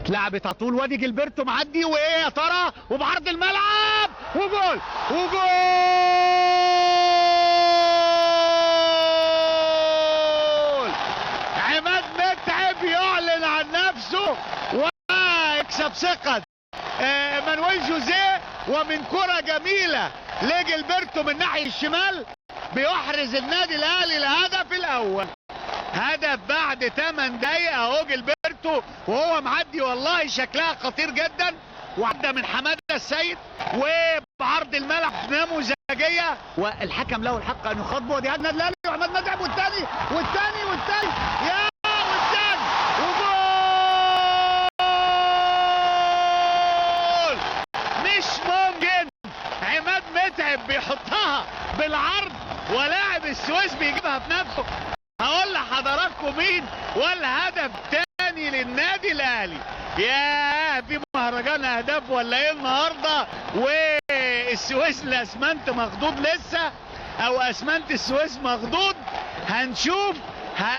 اتلعبت على طول، وادي جilberto معدي، وايه يا ترى، وبعرض الملعب، وجول وجول. عماد متعب يعلن عن نفسه ويكسب ثقة مانويل جوزيه، ومن كرة جميلة لجilberto من ناحية الشمال بيحرز النادي الاهلي الهدف الاول. هدف بعد 8 دقايق اهو جilberto وهو معدي، والله شكلها خطير جدا، وعدى من حماده السيد وبعرض الملعب نموذجيه، والحكم له الحق ان يخاطبه. ودي النادي الاهلي وعماد متعب، والثاني يا والثاني وجول. مش ممكن، عماد متعب بيحطها بالعرض ولاعب السويس بيجيبها بنفسه. هقول لحضراتكم مين والهدف تاني للنادي الاهلي. ياه، في مهرجان اهداف ولا ايه النهارده؟ والسويس الاسمنت مخضوض لسه، او اسمنت السويس مخضوض. هنشوف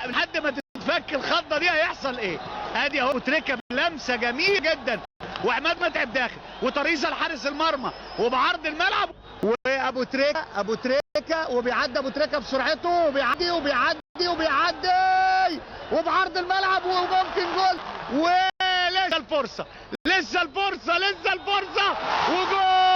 لحد ما تتفك الخضه دي هيحصل ايه. ادي اهو تريكه بلمسه جميله جدا، وعماد متعب داخل، وطريزه لحارس المرمى، وبعرض الملعب، وابو تريكه وبيعدي ابو تريكه بسرعته، وبيعدي وبعرض الملعب، وممكن جول. ولسه الفرصه وجول.